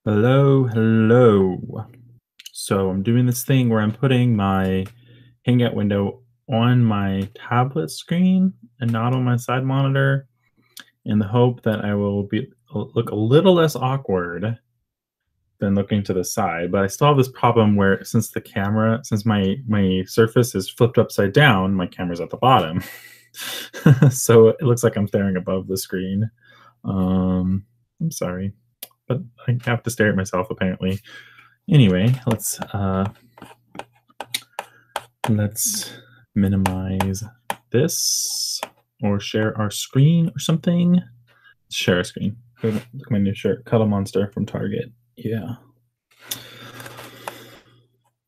Hello, hello. So I'm doing this thing where I'm putting my Hangout window on my tablet screen and not on my side monitor in the hope that I will look a little less awkward than looking to the side. But I still have this problem where since my surface is flipped upside down, my camera's at the bottom. So it looks like I'm staring above the screen. I'm sorry, but I have to stare at myself apparently. Anyway, let's minimize this or share our screen or something. Share a screen. Look at my new shirt, Cuddle Monster from Target. Yeah.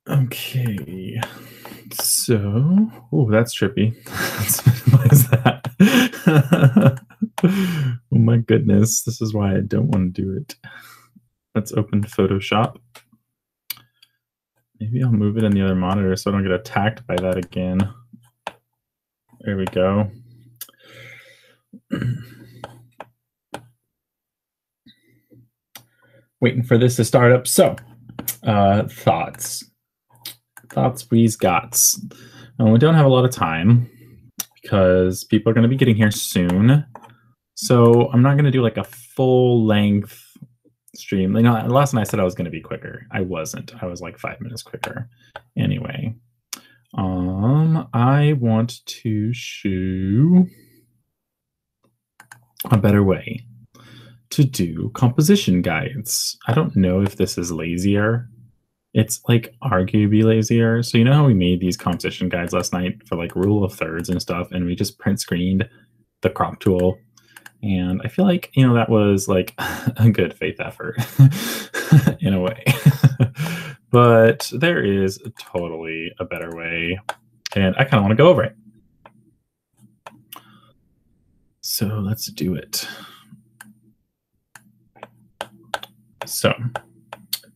Okay. So, oh, that's trippy. Let's minimize that. Oh my goodness, this is why I don't want to do it. Let's open Photoshop. Maybe I'll move it in the other monitor so I don't get attacked by that again. There we go. Waiting for this to start up. So, thoughts, please, gots. We don't have a lot of time because people are going to be getting here soon. So I'm not going to do like a full length stream. You know, last night I said I was going to be quicker. I wasn't. I was like 5 minutes quicker. Anyway, I want to show a better way to do composition guides. I don't know if this is lazier. It's like arguably lazier. So you know how we made these composition guides last night for like rule of thirds and stuff, and we just print screened the crop tool. And I feel like, you know, that was like a good faith effort in a way. But there is totally a better way, and I kind of want to go over it. So let's do it. So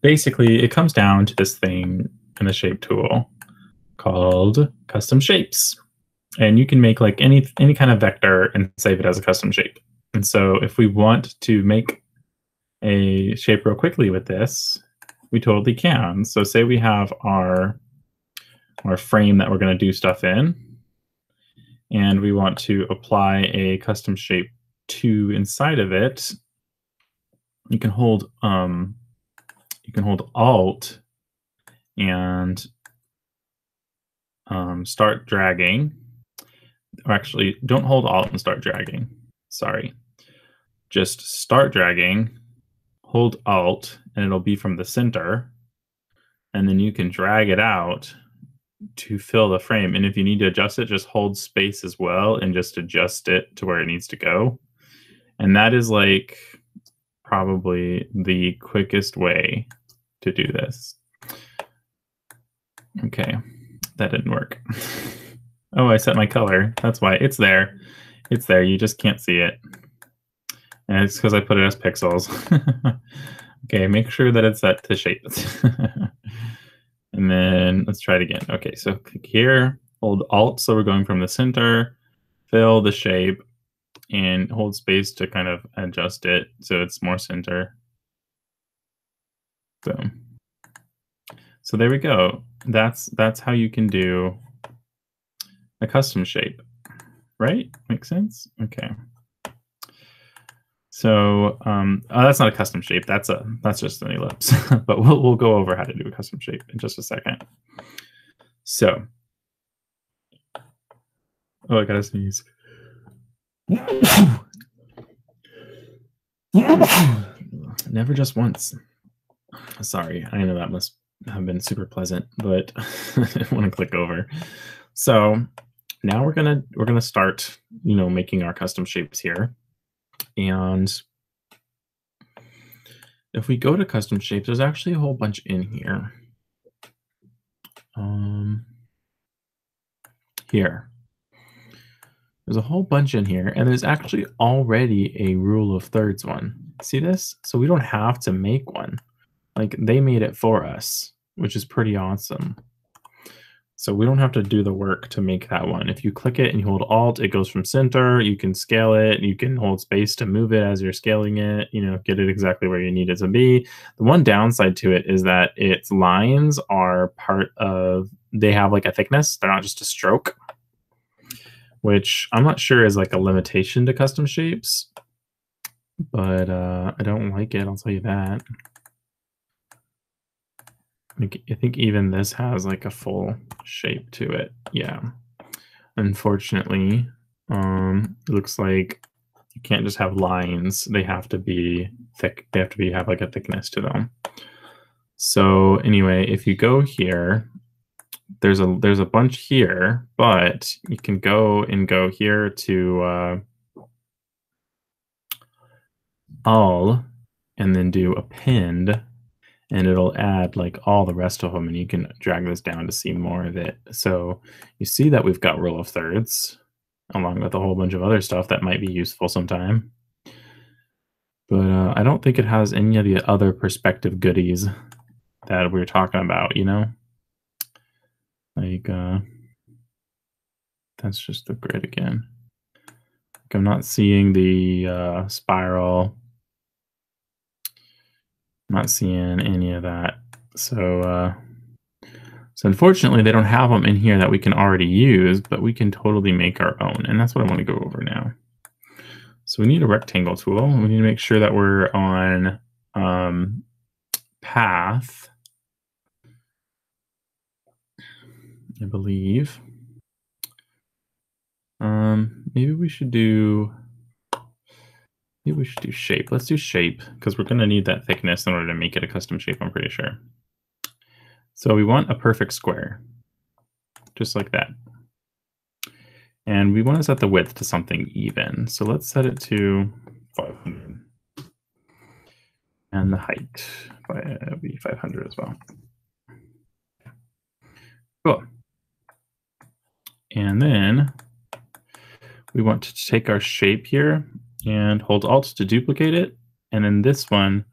basically, it comes down to this thing in the shape tool called custom shapes. And you can make like any kind of vector and save it as a custom shape. And so if we want to make a shape real quickly with this, we totally can. So say we have our frame that we're going to do stuff in, and we want to apply a custom shape to inside of it. You can hold Alt and start dragging. Or actually, don't hold Alt and start dragging. Sorry. Just start dragging, hold Alt, and it'll be from the center. And then you can drag it out to fill the frame. And if you need to adjust it, just hold space as well and just adjust it to where it needs to go. And that is like probably the quickest way to do this. Okay, that didn't work. Oh, I set my color. That's why it's there. It's there. You just can't see it. And it's because I put it as pixels. Okay, make sure that it's set to shape. And then let's try it again. Okay, so click here, hold Alt, so we're going from the center, fill the shape, and hold space to kind of adjust it so it's more center. Boom. So there we go. That's how you can do a custom shape, right? Makes sense? Okay. So that's not a custom shape. That's just an ellipse. But we'll go over how to do a custom shape in just a second. So, oh, I gotta sneeze. Never just once. Sorry, I know that must have been super pleasant, but I didn't want to click over. So now we're gonna start, you know, making our custom shapes here. And if we go to custom shapes, there's actually a whole bunch in here. Here. There's a whole bunch in here, and there's actually already a rule of thirds one. See this? So we don't have to make one. Like, they made it for us, which is pretty awesome. So we don't have to do the work to make that one. If you click it and you hold Alt, it goes from center. You can scale it. You can hold space to move it as you're scaling it, get it exactly where you need it to be. The one downside to it is that its lines are they have like a thickness. They're not just a stroke, which I'm not sure is like a limitation to custom shapes, but I don't like it. I'll tell you that. I think even this has like a full shape to it. Yeah. Unfortunately, it looks like you can't just have lines. They have to be thick. They have to have like a thickness to them. So anyway, if you go here, there's a bunch here, but you can go here to all and then do append, and it'll add like all the rest of them, and you can drag this down to see more of it. So you see that we've got rule of thirds along with a whole bunch of other stuff that might be useful sometime. But I don't think it has any of the other perspective goodies that we were talking about, Like, that's just the grid again. Like, I'm not seeing the spiral. I'm not seeing any of that. So unfortunately, they don't have them in here that we can already use, but we can totally make our own. And that's what I want to go over now. So we need a rectangle tool. We need to make sure that we're on path, I believe. Maybe we should do shape. Let's do shape, because we're going to need that thickness in order to make it a custom shape, I'm pretty sure. So we want a perfect square, just like that. And we want to set the width to something even. So let's set it to 500. And the height will be 500 as well. Cool. And then we want to take our shape here and hold Alt to duplicate it. And then this one,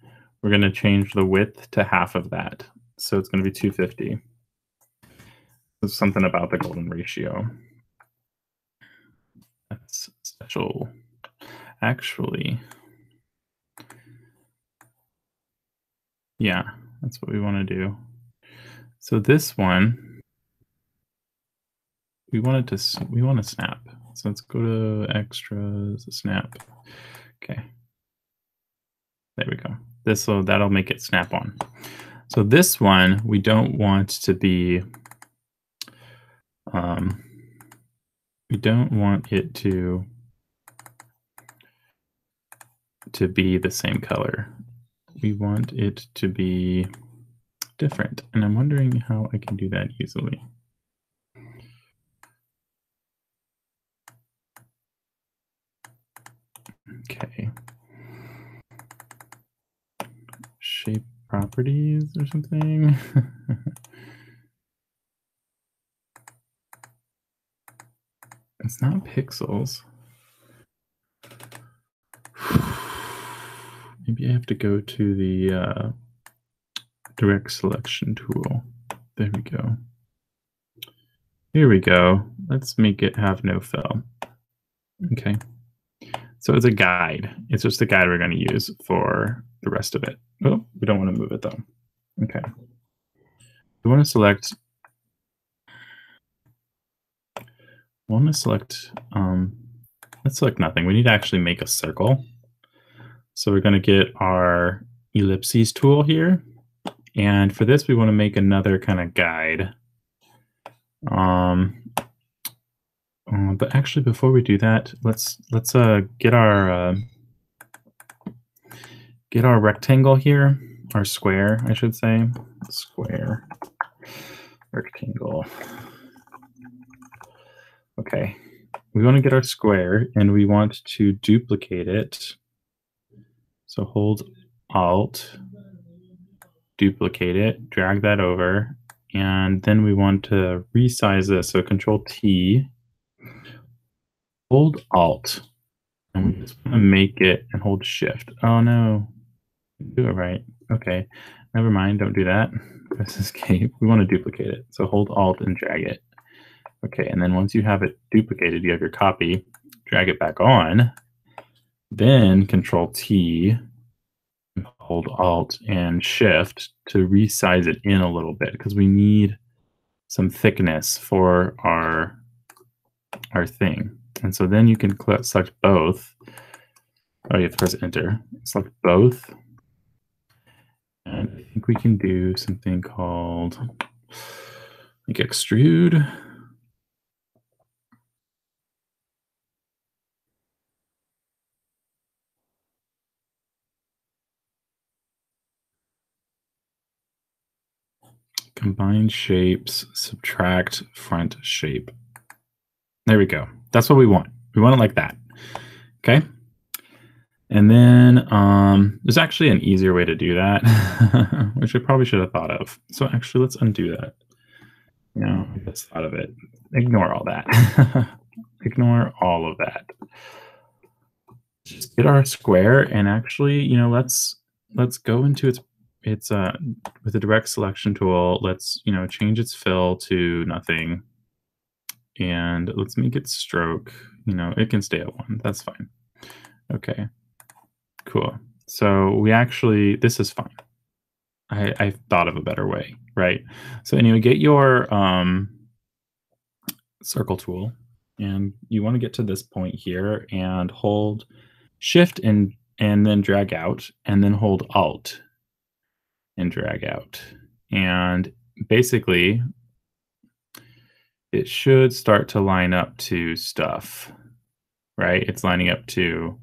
we're going to change the width to half of that. So it's going to be 250. There's something about the golden ratio. That's special. Actually, yeah, that's what we want to do. So this one, we want to snap. So let's go to extras, snap. Okay. There we go. That'll make it snap on. So this one, we don't want to be, we don't want it to be the same color. We want it to be different. And I'm wondering how I can do that easily. Okay. Shape properties or something. It's not pixels. Maybe I have to go to the direct selection tool. There we go. Here we go. Let's make it have no fill. Okay. So it's a guide. It's just a guide we're going to use for the rest of it. Oh, we don't want to move it though. Okay. We want to select. Let's select nothing. We need to actually make a circle. So we're going to get our ellipses tool here. And for this, we want to make another kind of guide. But actually, before we do that, let's get our rectangle here, our square, I should say, square, rectangle. Okay, we want to get our square, and we want to duplicate it. So hold Alt, duplicate it, drag that over, and then we want to resize this. So Control T, hold Alt, and we just want to make it and hold Shift. Oh no, do it right. Okay, never mind, don't do that. Press escape. We want to duplicate it. So hold Alt and drag it. Okay, and then once you have it duplicated, you have your copy, drag it back on, then Control T, hold Alt and Shift to resize it in a little bit because we need some thickness for our thing. And so then you can select both. Oh, you have to press Enter. Select both. And I think we can do something called like extrude. Combine shapes, subtract front shape. There we go. That's what we want. We want it like that. Okay. And then there's actually an easier way to do that, which I probably should have thought of. So actually, let's undo that. I just thought of it. Ignore all that. Ignore all of that. Just get our square and actually, let's go into its with the direct selection tool. Let's change its fill to nothing, and let's make its stroke. It can stay at 1. That's fine. Okay. Cool. So this is fine. I thought of a better way, right? So anyway, get your circle tool, and you want to get to this point here and hold Shift and then drag out, and then hold Alt and drag out. And basically, it should start to line up to stuff, right? It's lining up to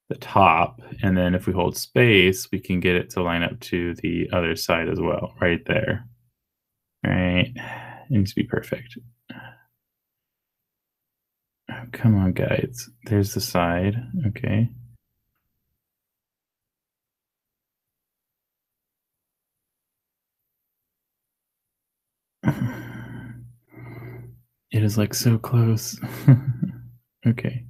the top, and then if we hold space, we can get it to line up to the other side as well, right there. Right? It needs to be perfect. Oh, come on, guys. There's the side. Okay. It is like so close. Okay.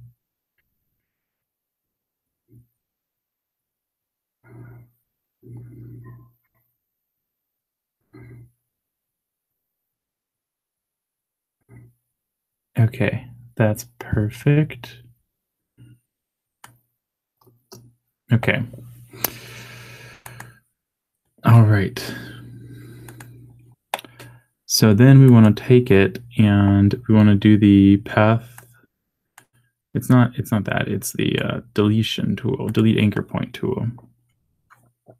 Okay, that's perfect. Okay. All right. So then we want to take it and we want to do the path. It's not that. It's the deletion tool, delete anchor point tool.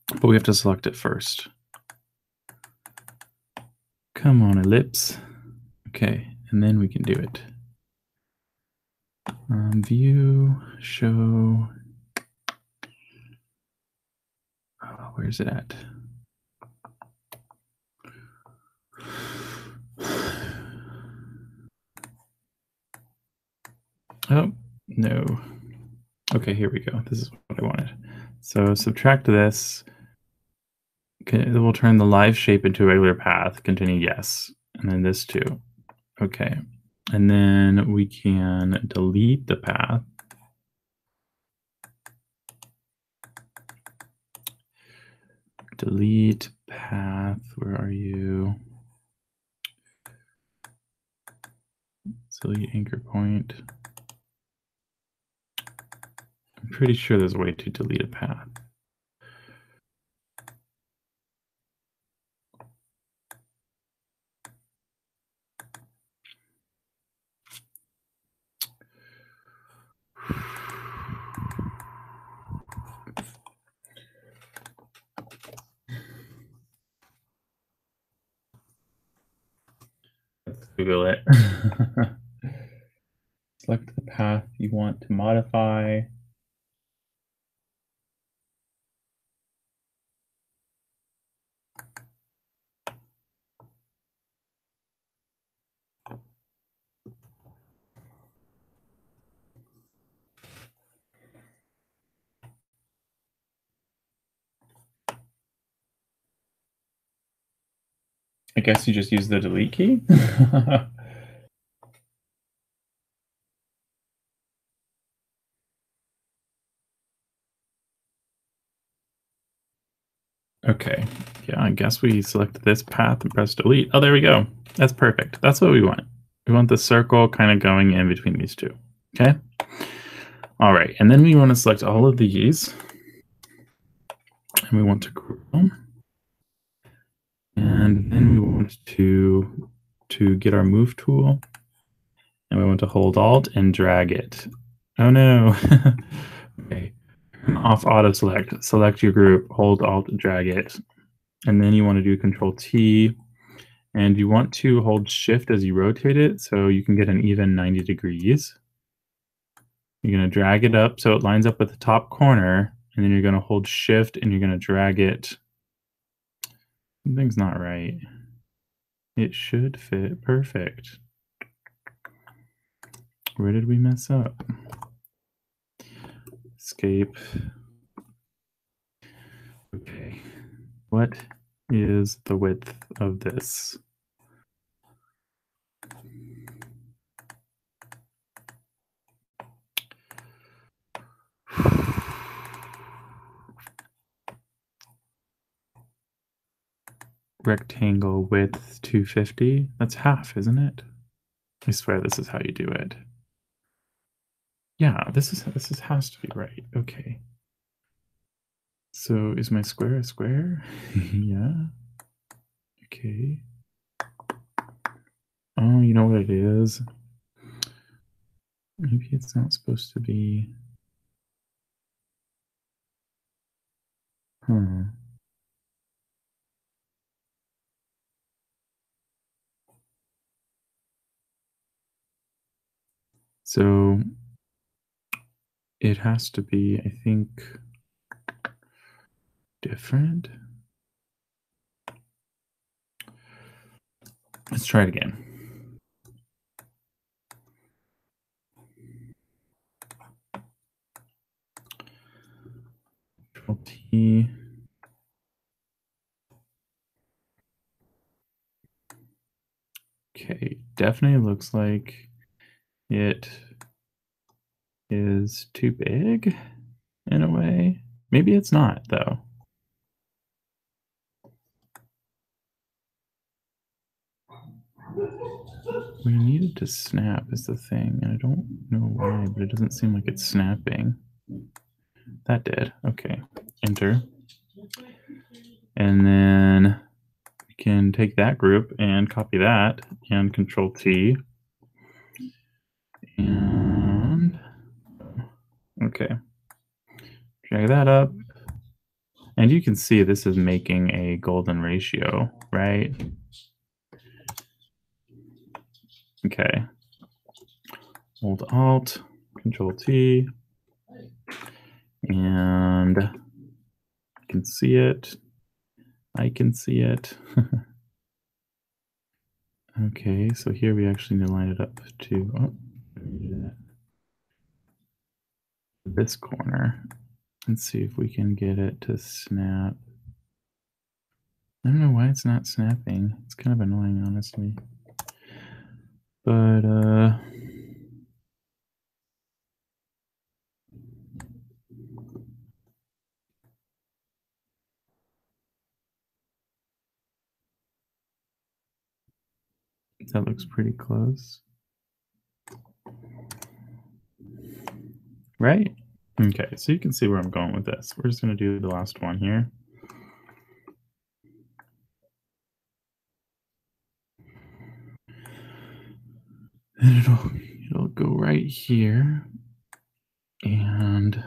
But we have to select it first. Come on, ellipse. Okay, and then we can do it. View, show. Oh, where's it at? Oh, no. Okay, here we go. This is what I wanted. So subtract this. Okay, we'll turn the live shape into a regular path. Continue, yes. And then this too. Okay. And then we can delete the path. Delete path. Where are you? Delete anchor point. I'm pretty sure there's a way to delete a path. Let's Google it. Select the path you want to modify. I guess you just use the delete key. Okay. Yeah, I guess we select this path and press delete. Oh, there we go. That's perfect. That's what we want. We want the circle kind of going in between these two. Okay. All right. And then we want to select all of these and we want to group them. And then we want to get our move tool and we want to hold Alt and drag it. Oh no. Okay. Turn off auto select. Select your group, hold Alt, drag it. And then you want to do Control T and you want to hold shift as you rotate it so you can get an even 90 degrees. You're going to drag it up so it lines up with the top corner, and then you're going to hold shift and you're going to drag it. Something's not right. It should fit perfect. Where did we mess up? Escape. Okay. What is the width of this? Rectangle width 250. That's half, isn't it? I swear this is how you do it. Yeah, this has to be right. Okay. So is my square a square? Yeah. Okay. Oh, you know what it is? Maybe it's not supposed to be. Huh. So it has to be, I think, different. Let's try it again. Control T. Okay, definitely looks like it is too big in a way. Maybe it's not, though. We needed to snap is the thing, and I don't know why, but it doesn't seem like it's snapping. That did. Okay. Enter. And then we can take that group and copy that and Control T. And okay. Drag that up. And you can see this is making a golden ratio, right? Okay. Hold Alt, Control T, and you can see it. I can see it. Okay, so here we actually need to line it up to this corner. Let's see if we can get it to snap. I don't know why it's not snapping. It's kind of annoying, honestly. But that looks pretty close. Right? Okay, so you can see where I'm going with this. We're just going to do the last one here. And it'll go right here. And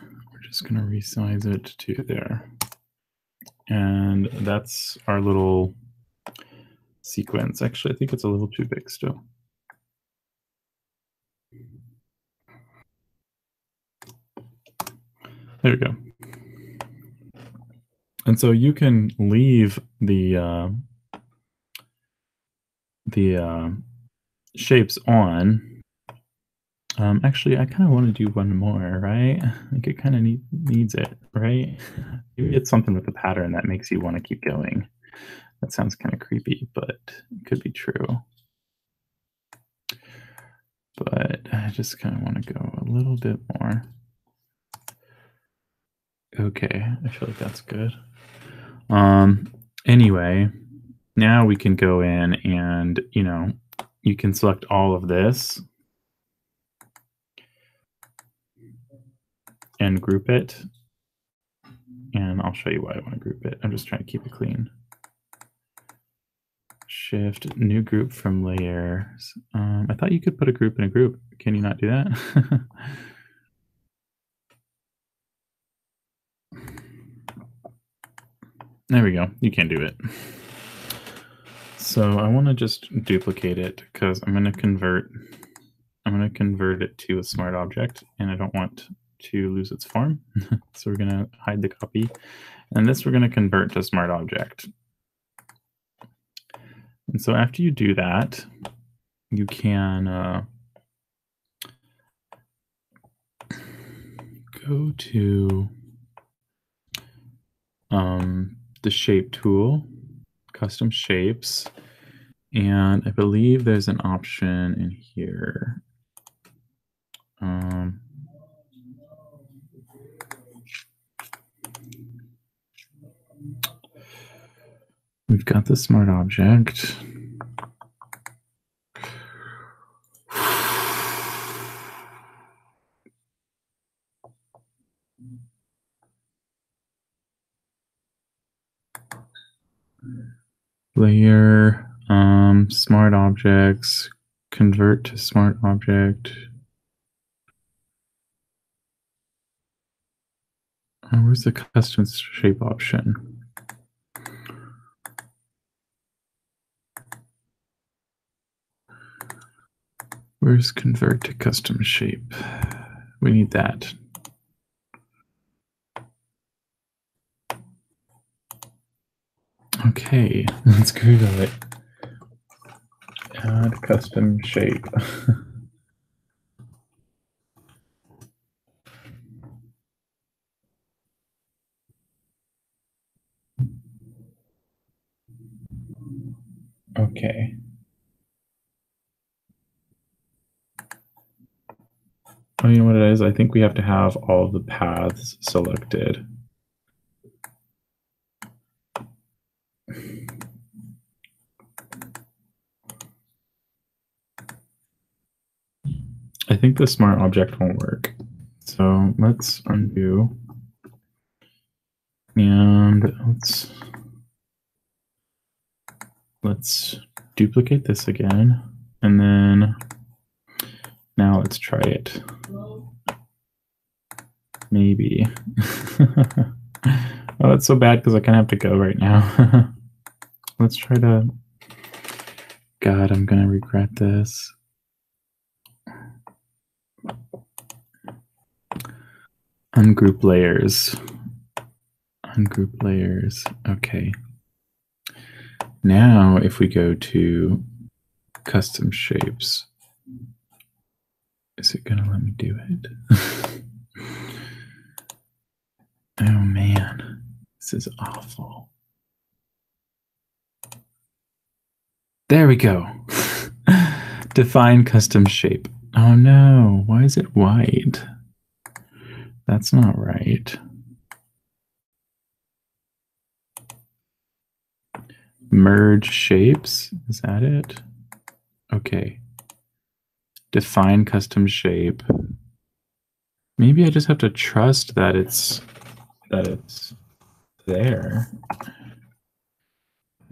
we're just going to resize it to there. And that's our little sequence. Actually, I think it's a little too big still. There we go. And so you can leave the shapes on. Actually, I kind of want to do one more, right? Like it kind of needs it, right? Maybe it's something with the pattern that makes you want to keep going. That sounds kind of creepy, but it could be true. But I just kind of want to go a little bit more. Okay, I feel like that's good. Anyway, now we can go in and, you can select all of this and group it. And I'll show you why I want to group it. I'm just trying to keep it clean. Shift, new group from layers. I thought you could put a group in a group. Can you not do that? There we go. You can do it. So I want to just duplicate it because I'm going to convert it to a smart object, and I don't want to lose its form. So we're going to hide the copy, and this we're going to convert to smart object. And so after you do that, you can go to the shape tool, custom shapes, and I believe there's an option in here. We've got the smart object. Layer, smart objects, convert to smart object. Where's the custom shape option? Where's convert to custom shape? We need that. Okay, let's Google it. Add custom shape. Okay. Oh, you know what it is? I think we have to have all the paths selected. I think the smart object won't work. So let's undo. And let's duplicate this again. And then now let's try it. Maybe. Oh, it's so bad because I kind of have to go right now. Let's try to... God, I'm going to regret this. Ungroup layers. Ungroup layers. Okay. Now, if we go to custom shapes, is it going to let me do it? Oh, man. This is awful. There we go. Define custom shape. Oh, no. Why is it white? That's not right. Merge shapes. Is that it? Okay. Define custom shape. Maybe I just have to trust that it's there.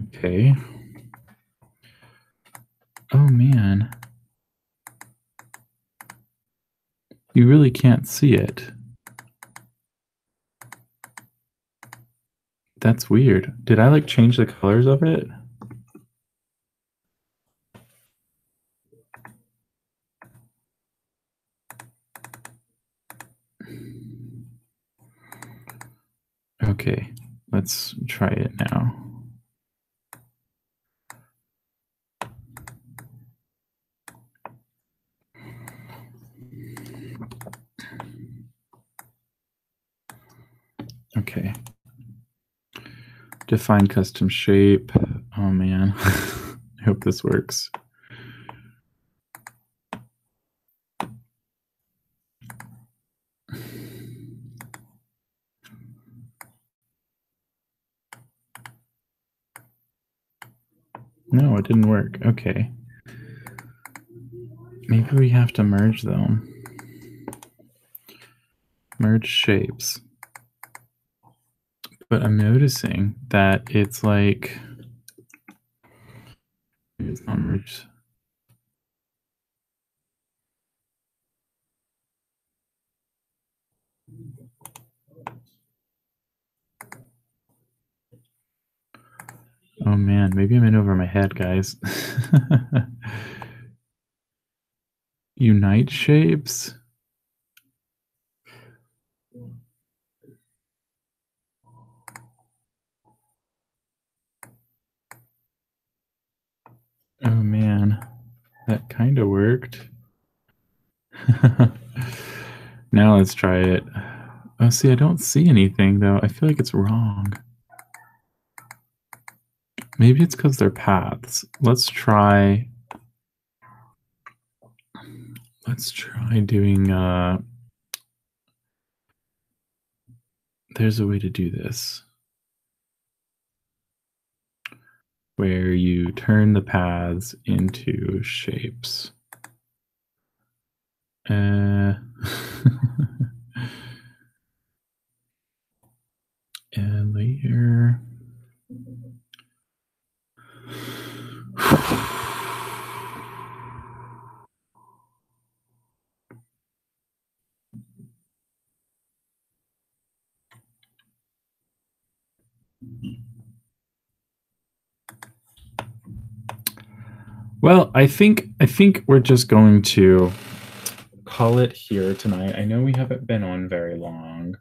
Okay. Oh man. You really can't see it. That's weird. Did I like change the colors of it? Okay, let's try it now. Okay. Define custom shape. Oh man. I hope this works. No, it didn't work. Okay. Maybe we have to merge them. Merge shapes. But I'm noticing that it's like it's not merged. Oh man, maybe I'm in over my head, guys. Unite shapes? Oh man, that kind of worked. Now let's try it. Oh, see, I don't see anything though. I feel like it's wrong. Maybe it's because they're paths. Let's try doing there's a way to do this where you turn the paths into shapes. And layer. Well, I think we're just going to call it here tonight. I know we haven't been on very long,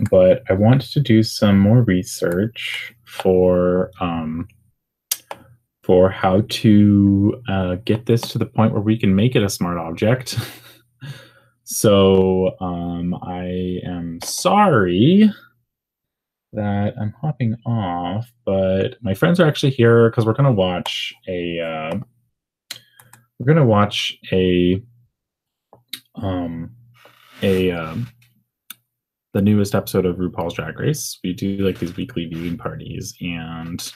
but I wanted to do some more research for how to get this to the point where we can make it a smart object. So I am sorry that I'm hopping off, but my friends are actually here because we're gonna watch a um a the newest episode of RuPaul's Drag Race. We do like these weekly viewing parties, and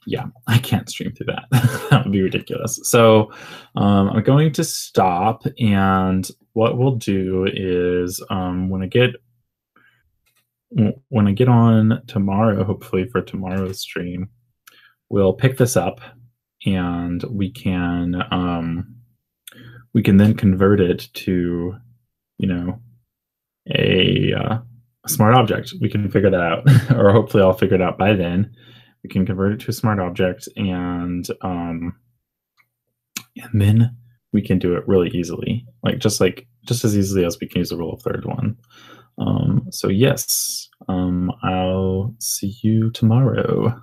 yeah, I can't stream through that. That would be ridiculous. So I'm going to stop, and what we'll do is when I get on tomorrow, hopefully for tomorrow's stream, we'll pick this up, and we can then convert it to, you know, a smart object. We can figure that out, or hopefully I'll figure it out by then. We can convert it to a smart object, and then we can do it really easily, just as easily as we can use the rule of third one. So yes, I'll see you tomorrow.